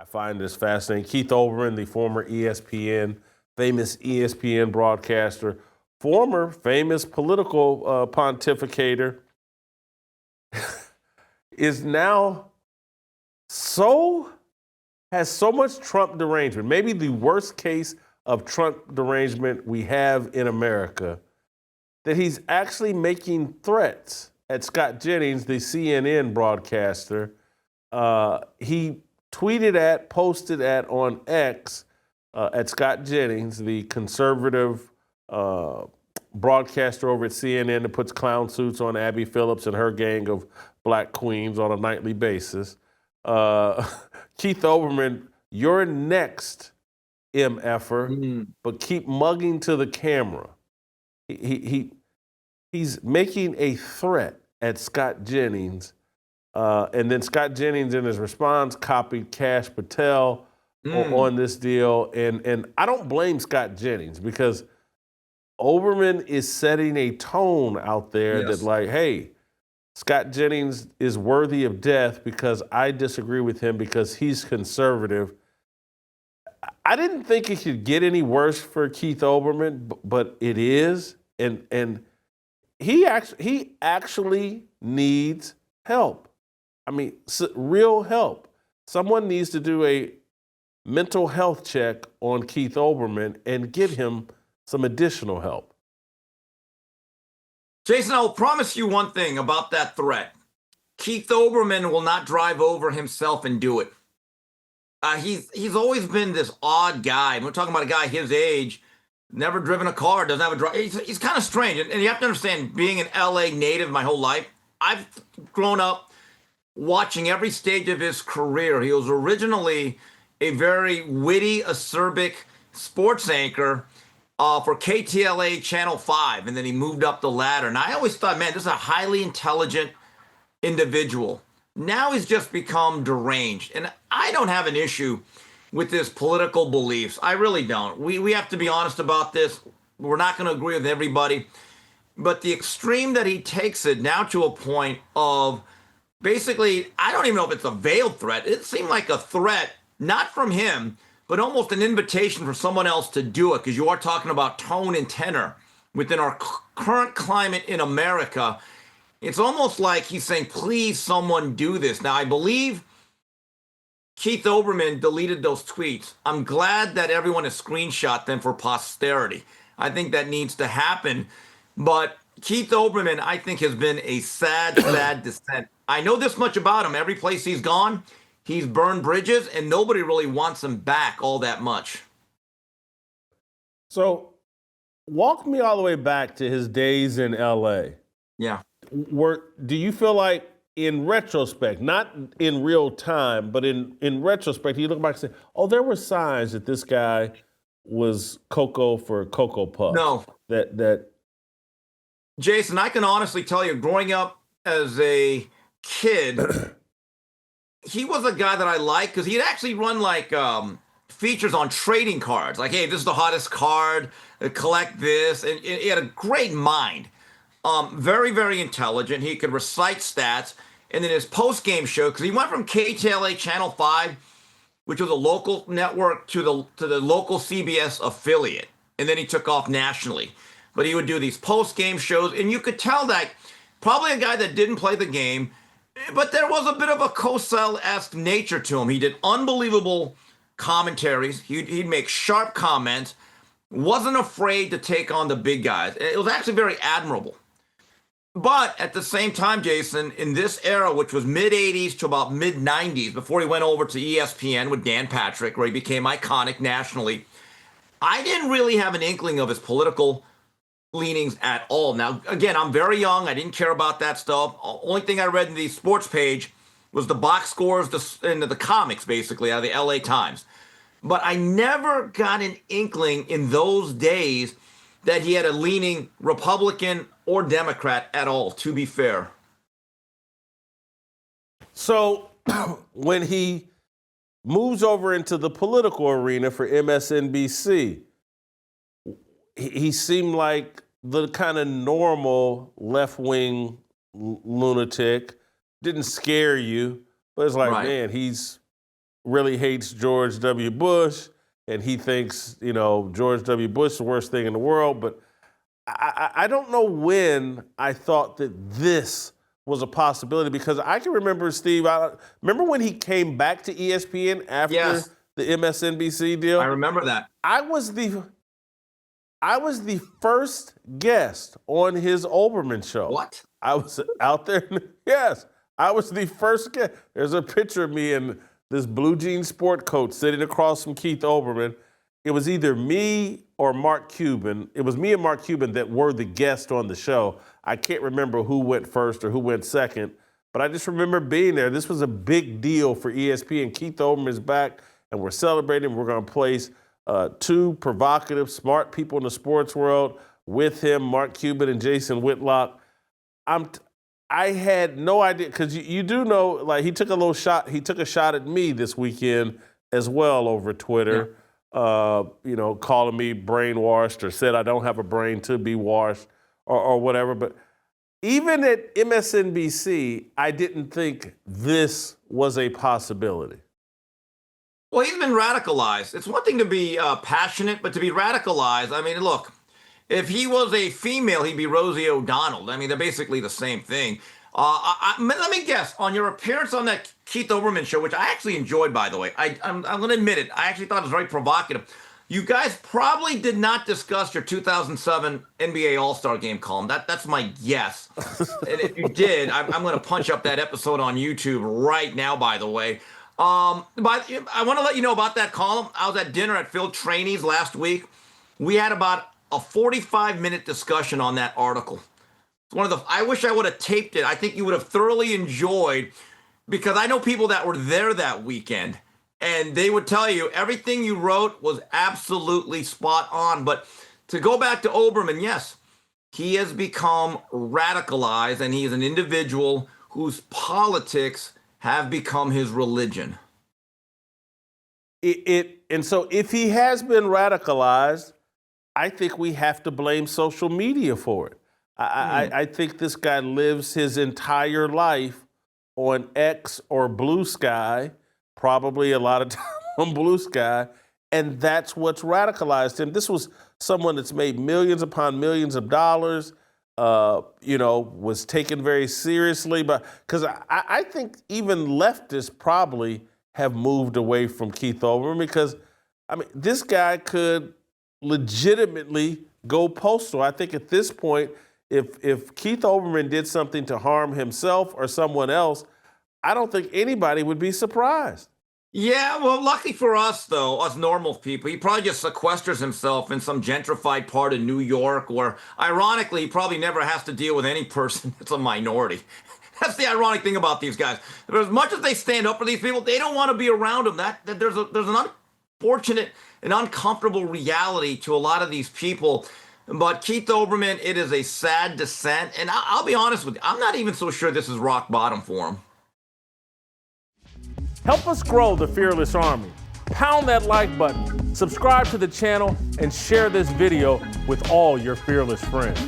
I find this fascinating. Keith Olbermann, the former famous ESPN broadcaster, former famous political pontificator, is now has so much Trump derangement, maybe the worst case of Trump derangement we have in America, that he's actually making threats at Scott Jennings, the CNN broadcaster. He posted on X at Scott Jennings, the conservative broadcaster over at CNN that puts clown suits on Abby Phillips and her gang of black queens on a nightly basis. Keith Olbermann, you're next, MFer, but keep mugging to the camera. He's making a threat at Scott Jennings, and then Scott Jennings, in his response, copied Kash Patel on this deal. And I don't blame Scott Jennings, because Olbermann is setting a tone out there that, like, hey, Scott Jennings is worthy of death because I disagree with him because he's conservative. I didn't think it could get any worse for Keith Olbermann, but it is, and he actually needs help. I mean, real help. Someone needs to do a mental health check on Keith Olbermann and get him some additional help. Jason, I'll promise you one thing about that threat. Keith Olbermann will not drive over himself and do it. He's always been this odd guy. We're talking about a guy his age, never driven a car, doesn't have a drive. He's kind of strange. And you have to understand, being an LA native my whole life, I've grown up watching every stage of his career. He was originally a very witty, acerbic sports anchor for KTLA Channel 5, and then he moved up the ladder. And I always thought, man, this is a highly intelligent individual. Now he's just become deranged. And I don't have an issue with his political beliefs. I really don't. We have to be honest about this. We're not going to agree with everybody. But the extreme that he takes it now to a point of basically, I don't even know if it's a veiled threat. It seemed like a threat, not from him, but almost an invitation for someone else to do it, because you are talking about tone and tenor within our current climate in America. It's almost like he's saying, please, someone do this. Now, I believe Keith Olbermann deleted those tweets. I'm glad that everyone has screenshot them for posterity. I think that needs to happen. But Keith Olbermann, I think, has been a sad, sad descent. I know this much about him. Every place he's gone, he's burned bridges, and nobody really wants him back all that much. So walk me all the way back to his days in LA. Yeah. Do you feel like, in retrospect, not in real time, but in retrospect, you look back and say, oh, there were signs that this guy was Cocoa for Cocoa Puffs? No. That Jason, I can honestly tell you, growing up as a kid, he was a guy that I liked, because he'd actually run like features on trading cards. Like, hey, this is the hottest card, collect this. And he had a great mind. Very, very intelligent. He could recite stats. And then his post-game show, because he went from KTLA Channel 5, which was a local network, to the local CBS affiliate. And then he took off nationally. But he would do these post-game shows, and you could tell that probably a guy that didn't play the game, but there was a bit of a Cosell-esque nature to him. He did unbelievable commentaries. He'd make sharp comments, wasn't afraid to take on the big guys. It was actually very admirable. But at the same time, Jason, in this era, which was mid-'80s to about mid-'90s, before he went over to ESPN with Dan Patrick, where he became iconic nationally, I didn't really have an inkling of his political leanings at all. Now, again, I'm very young. I didn't care about that stuff. Only thing I read in the sports page was the box scores and the comics, basically, out of the LA Times. But I never got an inkling in those days that he had a leaning Republican or Democrat at all, to be fair. So when he moves over into the political arena for MSNBC, he seemed like the kind of normal left-wing lunatic. Didn't scare you, but it's like, Right. Man, he's really hates George W. Bush, and he thinks, George W. Bush is the worst thing in the world. But I don't know when I thought that this was a possibility, because I can remember, Steve, remember when he came back to ESPN after the MSNBC deal? I remember that. I was the first guest on his Olbermann show. What? I was out there. Yes, I was the first guest. There's a picture of me in this blue jean sport coat sitting across from Keith Olbermann. It was either me or Mark Cuban. It was me and Mark Cuban that were the guests on the show. I can't remember who went first or who went second, but I just remember being there. This was a big deal for ESPN. Keith Olbermann is back, and we're celebrating. We're going to place two provocative, smart people in the sports world with him, Mark Cuban and Jason Whitlock. I had no idea, because you do know, like, he took a shot at me this weekend as well over Twitter, calling me brainwashed, or said I don't have a brain to be washed, or whatever. But even at MSNBC, I didn't think this was a possibility. Well, he's been radicalized. It's one thing to be passionate, but to be radicalized, I mean, look, if he was a female, he'd be Rosie O'Donnell. I mean, they're basically the same thing. Let me guess, on your appearance on that Keith Olbermann show, which I actually enjoyed, by the way, I'm going to admit it, I actually thought it was very provocative. You guys probably did not discuss your 2007 NBA All-Star Game column. That's my guess. And if you did, I'm going to punch up that episode on YouTube right now, by the way. But I want to let you know about that column. I was at dinner at Phil Trainey's last week. We had about a 45-minute discussion on that article. It's I wish I would have taped it. I think you would have thoroughly enjoyed, because I know people that were there that weekend, and they would tell you everything you wrote was absolutely spot on. But to go back to Olbermann, yes, he has become radicalized, and he is an individual whose politics have become his religion. And so if he has been radicalized, I think we have to blame social media for it. I think this guy lives his entire life on X or Blue Sky, probably a lot of time on Blue Sky, and that's what's radicalized him. This was someone that's made millions upon millions of dollars, was taken very seriously. But because I think even leftists probably have moved away from Keith Olbermann, because, I mean, this guy could legitimately go postal. I think at this point, if Keith Olbermann did something to harm himself or someone else, I don't think anybody would be surprised. Yeah, well, lucky for us, though, us normal people, he probably just sequesters himself in some gentrified part of New York where, ironically, he probably never has to deal with any person that's a minority. That's the ironic thing about these guys. As much as they stand up for these people, they don't want to be around them. There's an unfortunate and uncomfortable reality to a lot of these people. But Keith Olbermann, it is a sad descent. And I'll be honest with you, I'm not even so sure this is rock bottom for him. Help us grow the Fearless Army. Pound that like button, subscribe to the channel, and share this video with all your fearless friends.